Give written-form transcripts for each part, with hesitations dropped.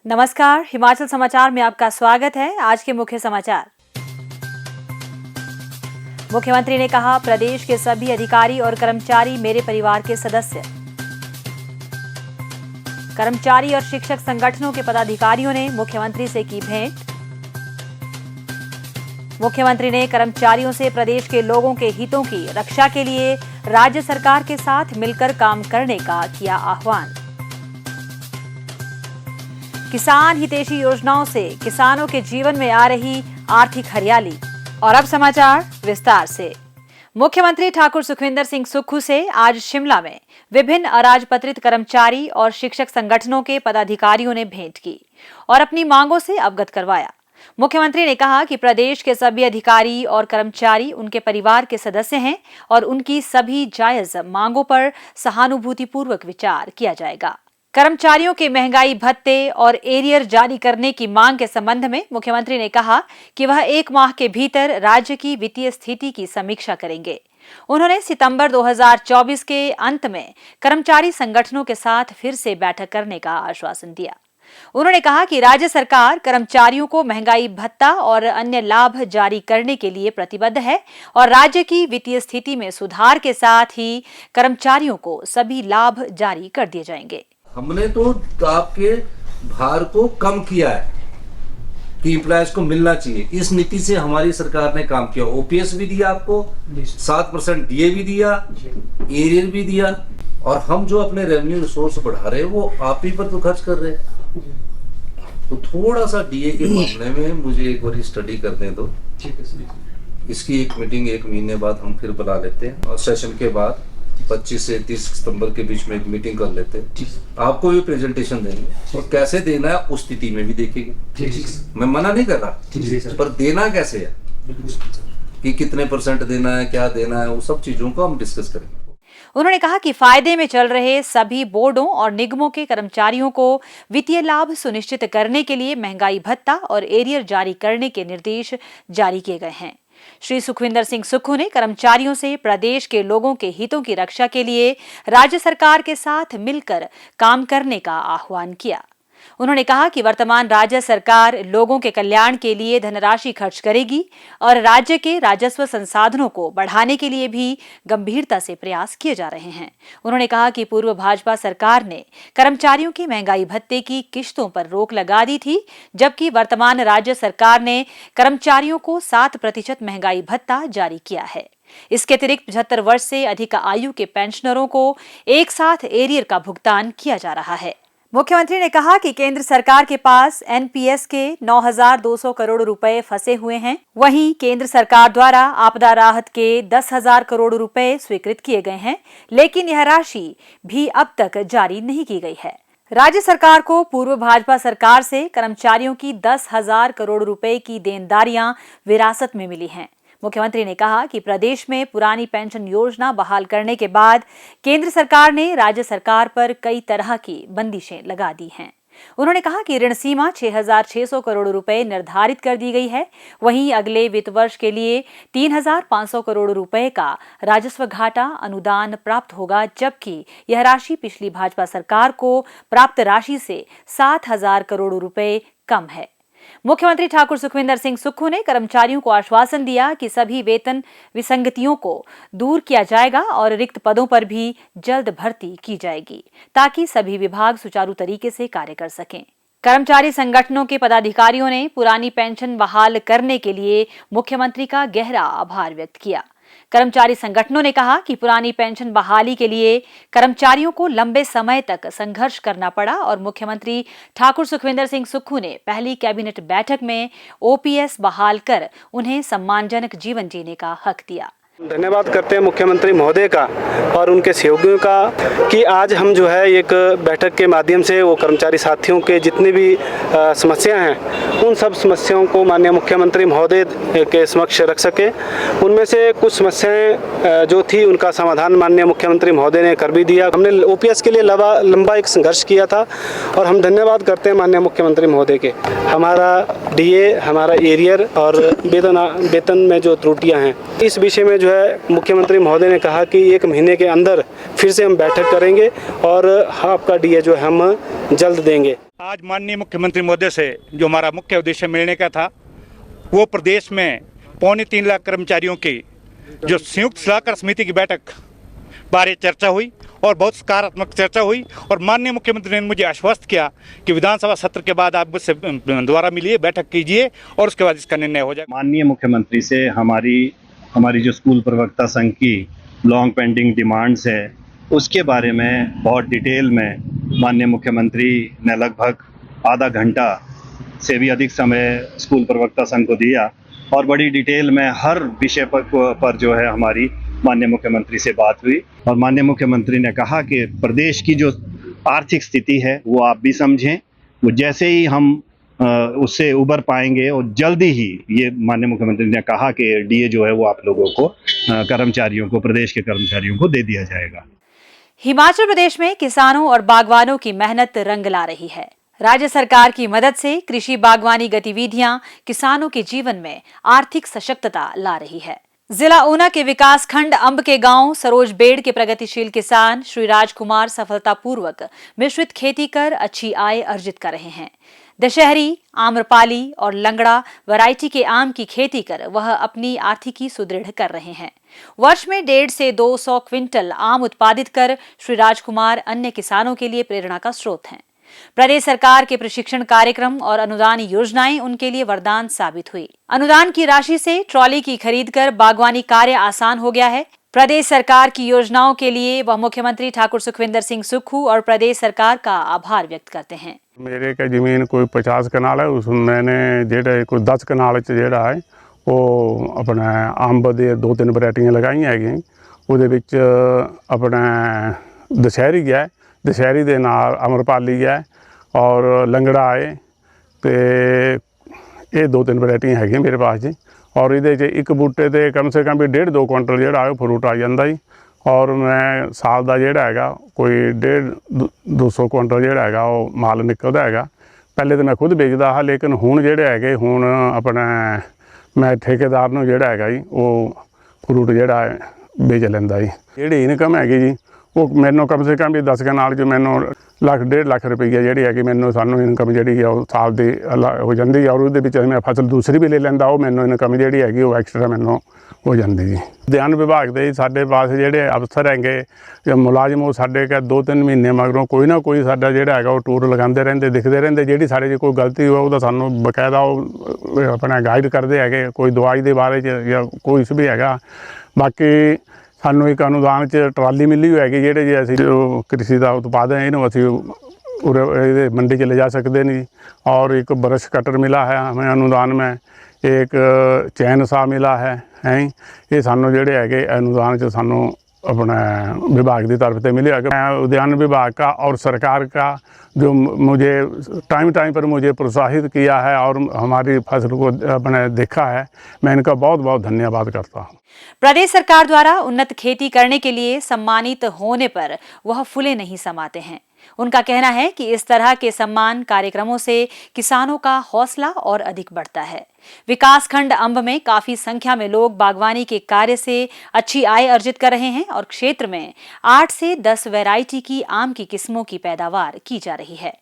नमस्कार, हिमाचल समाचार में आपका स्वागत है। आज के मुख्य समाचार। मुख्यमंत्री ने कहा, प्रदेश के सभी अधिकारी और कर्मचारी मेरे परिवार के सदस्य। कर्मचारी और शिक्षक संगठनों के पदाधिकारियों ने मुख्यमंत्री से की भेंट। मुख्यमंत्री ने कर्मचारियों से प्रदेश के लोगों के हितों की रक्षा के लिए राज्य सरकार के साथ मिलकर काम करने का किया आह्वान। किसान हितैषी योजनाओं से किसानों के जीवन में आ रही आर्थिक हरियाली। और अब समाचार विस्तार से। मुख्यमंत्री ठाकुर सुखविंदर सिंह सुक्खू से आज शिमला में विभिन्न अराजपत्रित कर्मचारी और शिक्षक संगठनों के पदाधिकारियों ने भेंट की और अपनी मांगों से अवगत करवाया। मुख्यमंत्री ने कहा कि प्रदेश के सभी अधिकारी और कर्मचारी उनके परिवार के सदस्य हैं और उनकी सभी जायज मांगों पर सहानुभूतिपूर्वक विचार किया जाएगा। कर्मचारियों के महंगाई भत्ते और एरियर जारी करने की मांग के संबंध में मुख्यमंत्री ने कहा कि वह 1 माह के भीतर राज्य की वित्तीय स्थिति की समीक्षा करेंगे। उन्होंने सितंबर 2024 के अंत में कर्मचारी संगठनों के साथ फिर से बैठक करने का आश्वासन दिया। उन्होंने कहा कि राज्य सरकार कर्मचारियों को महंगाई भत्ता और अन्य लाभ जारी करने के लिए प्रतिबद्ध है और राज्य की वित्तीय स्थिति में सुधार के साथ ही कर्मचारियों को सभी लाभ जारी कर दिए जाएंगे। हमने तो आपके भार को कम किया है कि एम्प्लॉयज को मिलना चाहिए। इस नीति से हमारी सरकार ने काम किया। ओपीएस भी दिया आपको, 7% डीए भी दिया, एरियर भी दिया, और हम जो अपने रेवेन्यू रिसोर्स बढ़ा रहे हैं वो आप ही पर तो खर्च कर रहे हैं। तो थोड़ा सा डीए के मामले में मुझे एक बार स्टडी करने दो। इसकी एक मीटिंग 1 महीने बाद हम फिर बुला लेते हैं और सेशन के बाद 25 से 30 सितंबर के बीच में एक मीटिंग कर लेते हैं। आपको भी प्रेजेंटेशन देंगे और कैसे देना है उस स्थिति में भी देखेंगे। मैं मना नहीं कर रहा, पर देना कैसे है, कि कितने % देना है, क्या देना है, वो सब चीजों को हम डिस्कस करेंगे। उन्होंने कहा कि फायदे में चल रहे सभी बोर्डों और निगमों के कर्मचारियों को वित्तीय लाभ सुनिश्चित करने के लिए महंगाई भत्ता और एरियर जारी करने के निर्देश जारी किए गए हैं। श्री सुखविंदर सिंह सुक्खू ने कर्मचारियों से प्रदेश के लोगों के हितों की रक्षा के लिए राज्य सरकार के साथ मिलकर काम करने का आह्वान किया। उन्होंने कहा कि वर्तमान राज्य सरकार लोगों के कल्याण के लिए धनराशि खर्च करेगी और राज्य के राजस्व संसाधनों को बढ़ाने के लिए भी गंभीरता से प्रयास किए जा रहे हैं। उन्होंने कहा कि पूर्व भाजपा सरकार ने कर्मचारियों के महंगाई भत्ते की किश्तों पर रोक लगा दी थी, जबकि वर्तमान राज्य सरकार ने कर्मचारियों को 7% महंगाई भत्ता जारी किया है। इसके अतिरिक्त 75 वर्ष से अधिक आयु के पेंशनरों को एक साथ एरियर का भुगतान किया जा रहा है। मुख्यमंत्री ने कहा कि केंद्र सरकार के पास एनपीएस के 9,200 करोड़ रुपए फंसे हुए हैं। वहीं केंद्र सरकार द्वारा आपदा राहत के 10,000 करोड़ रुपए स्वीकृत किए गए हैं, लेकिन यह राशि भी अब तक जारी नहीं की गई है। राज्य सरकार को पूर्व भाजपा सरकार से कर्मचारियों की 10,000 करोड़ रुपए की देनदारियां विरासत में मिली हैं। मुख्यमंत्री ने कहा कि प्रदेश में पुरानी पेंशन योजना बहाल करने के बाद केंद्र सरकार ने राज्य सरकार पर कई तरह की बंदिशें लगा दी हैं। उन्होंने कहा कि ऋण सीमा 6,600 करोड़ रुपए निर्धारित कर दी गई है। वहीं अगले वित्त वर्ष के लिए 3,500 करोड़ रुपए का राजस्व घाटा अनुदान प्राप्त होगा, जबकि यह राशि पिछली भाजपा सरकार को प्राप्त राशि से 7,000 करोड़ रुपए कम है। मुख्यमंत्री ठाकुर सुखविंदर सिंह सुक्खू ने कर्मचारियों को आश्वासन दिया कि सभी वेतन विसंगतियों को दूर किया जाएगा और रिक्त पदों पर भी जल्द भर्ती की जाएगी, ताकि सभी विभाग सुचारू तरीके से कार्य कर सकें। कर्मचारी संगठनों के पदाधिकारियों ने पुरानी पेंशन बहाल करने के लिए मुख्यमंत्री का गहरा आभार व्यक्त किया। कर्मचारी संगठनों ने कहा कि पुरानी पेंशन बहाली के लिए कर्मचारियों को लंबे समय तक संघर्ष करना पड़ा और मुख्यमंत्री ठाकुर सुखविंदर सिंह सुक्खू ने पहली कैबिनेट बैठक में ओपीएस बहाल कर उन्हें सम्मानजनक जीवन जीने का हक दिया। धन्यवाद करते हैं मुख्यमंत्री महोदय का और उनके सहयोगियों का कि आज हम जो है एक बैठक के माध्यम से वो कर्मचारी साथियों के जितनी भी समस्याएं हैं उन सब समस्याओं को माननीय मुख्यमंत्री महोदय के समक्ष रख सके। उनमें से कुछ समस्याएं जो थी उनका समाधान माननीय मुख्यमंत्री महोदय ने कर भी दिया। हमने ओपीएस के लिए लंबा एक संघर्ष किया था और हम धन्यवाद करते हैं माननीय मुख्यमंत्री महोदय के। हमारा डीए, हमारा एरियर और वेतन में जो त्रुटियां हैं, इस विषय में जो है मुख्यमंत्री महोदय ने कहा कि 1 महीने के अंदर फिर से हम बैठक करेंगे और आपका डीए जो है हम जल्द देंगे। आज माननीय मुख्यमंत्री महोदय से जो हमारा मुख्य उद्देश्य मिलने का था, वो प्रदेश में 3.25 लाख कर्मचारियों की जो संयुक्त सलाहकार समिति की बैठक बारे चर्चा हुई और बहुत सकारात्मक चर्चा हुई। और माननीय मुख्यमंत्री ने मुझे आश्वस्त किया कि विधानसभा सत्र के बाद आप मुझसे दोबारा मिलिए, बैठक कीजिए और उसके बाद इसका निर्णय हो जाए। माननीय मुख्यमंत्री से हमारी जो स्कूल प्रवक्ता संघ की लॉन्ग पेंडिंग डिमांड्स है, उसके बारे में बहुत डिटेल में माननीय मुख्यमंत्री ने लगभग आधा घंटा से भी अधिक समय स्कूल प्रवक्ता संघ को दिया और बड़ी डिटेल में हर विषय पर जो है हमारी माननीय मुख्यमंत्री से बात हुई। और माननीय मुख्यमंत्री ने कहा कि प्रदेश की जो आर्थिक स्थिति है वो आप भी समझें, वो जैसे ही हम उससे उबर पाएंगे और जल्दी ही ये माननीय मुख्यमंत्री ने कहा कि डीए जो है वो आप लोगों को कर्मचारियों को, प्रदेश के कर्मचारियों को दे दिया जाएगा। हिमाचल प्रदेश में किसानों और बागवानों की मेहनत रंग ला रही है। राज्य सरकार की मदद से कृषि बागवानी गतिविधियां किसानों के जीवन में आर्थिक सशक्तता ला रही है। जिला ऊना के विकास खंड अंब के गांव सरोज बेड़ के प्रगतिशील किसान श्री राजकुमार सफलतापूर्वक मिश्रित खेती कर अच्छी आय अर्जित कर रहे हैं। दशहरी, आम्रपाली और लंगड़ा वैरायटी के आम की खेती कर वह अपनी आर्थिकी सुदृढ़ कर रहे हैं। वर्ष में 150 से 200 क्विंटल आम उत्पादित कर श्री राजकुमार अन्य किसानों के लिए प्रेरणा का स्रोत हैं। प्रदेश सरकार के प्रशिक्षण कार्यक्रम और अनुदान योजनाएं उनके लिए वरदान साबित हुई। अनुदान की राशि से ट्रॉली की खरीद कर बागवानी कार्य आसान हो गया है। प्रदेश सरकार की योजनाओं के लिए वह मुख्यमंत्री ठाकुर सुखविंदर सिंह सुक्खू और प्रदेश सरकार का आभार व्यक्त करते हैं। मेरे का जमीन कोई 50 कनाल है, उसमें मैंने जेड़ा कोई 10 कनाल जेड़ा है वो अपने अंब दे 2-3 वैरायटियां लगाई है। ਉਹਦੇ ਵਿੱਚ अपने दशहरी है, दशहरी ਦੇ ਨਾਲ अमरपाली है और लंगड़ा है, तो ये 2-3 वैरायटियां है मेरे पास जी। और ये एक बूटे ते कम से कम भी 1.5-2 कुंटल जोड़ा है फ्रूट आ जाता जी। और मैं साल का जोड़ा है कोई 150-200 कुंटल जोड़ा है वो माल निकलता है। पहले तो मैं खुद बेचता हाँ, लेकिन हुण जोड़े है हुण अपने मैं ठेकेदार नूं जोड़ा है जी वो फ्रूट जोड़ा है बेच लेंदा जी। जी इनकम हैगी जी वो मैनू कम से कम भी 10 कनाल च मैनू 1.5 लाख रुपये जी है मैनू सानू इनकम जी साल की हो जाती है। और वो मैं फसल दूसरी भी ले लेंदा वो मैनू इनकम जी है वो एक्सट्रा मैनू हो जाती जी। उद्यान विभाग के साढ़े पास जोड़े अफसर है मुलाजम वो साढ़े 2-3 महीने मगरों कोई ना कोई साडा जोड़ा है वो टूर लगाते रहते, दिखते रहते, जी साढ़े कोई गलती हो तो सानू बकायदा अपना गाइड करते हैं कोई दवाई के बारे या कुछ भी है। बाकी सानू एक अनुदान च ट्राली मिली हुई है जोड़े जो असी जो कृषि का उत्पादन है इन्हों असी उरे मंडी च ले जा सकते नहीं। और एक ब्रश कटर मिला है हमें अनुदान में, एक चैन सा मिला है ये सानू जोड़े है अनुदान च सानू अपने विभाग की तरफ से मिले। मैं उद्यान विभाग का और सरकार का जो मुझे टाइम पर मुझे प्रोत्साहित किया है और हमारी फसल को अपने देखा है, मैं इनका बहुत बहुत धन्यवाद करता हूँ। प्रदेश सरकार द्वारा उन्नत खेती करने के लिए सम्मानित होने पर वह फूले नहीं समाते हैं। उनका कहना है कि इस तरह के सम्मान कार्यक्रमों से किसानों का हौसला और अधिक बढ़ता है। विकास खंड अंब में काफी संख्या में लोग बागवानी के कार्य से अच्छी आय अर्जित कर रहे हैं और क्षेत्र में 8 से 10 वैरायटी की आम की किस्मों की पैदावार की जा रही है।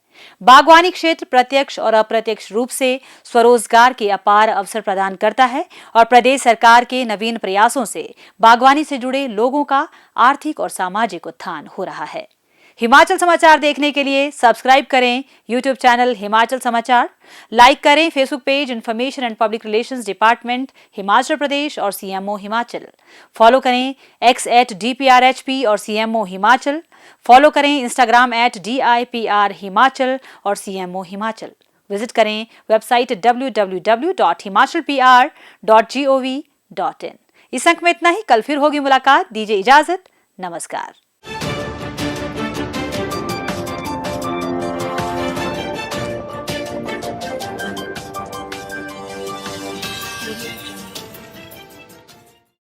बागवानी क्षेत्र प्रत्यक्ष और अप्रत्यक्ष रूप से स्वरोजगार के अपार अवसर प्रदान करता है और प्रदेश सरकार के नवीन प्रयासों से बागवानी से जुड़े लोगों का आर्थिक और सामाजिक उत्थान हो रहा है। हिमाचल समाचार देखने के लिए सब्सक्राइब करें यूट्यूब चैनल हिमाचल समाचार, लाइक करें Facebook page information and public relations department Himachal Pradesh और सीएमओ हिमाचल, फॉलो करें x@DPRHP और सीएमओ हिमाचल, फॉलो करें इंस्टाग्राम @DIPR हिमाचल और सीएमओ हिमाचल। विजिट करें वेबसाइट www.himachalpr.gov.in। इस अंक में इतना ही, कल फिर होगी मुलाकात, दीजिए इजाजत, नमस्कार।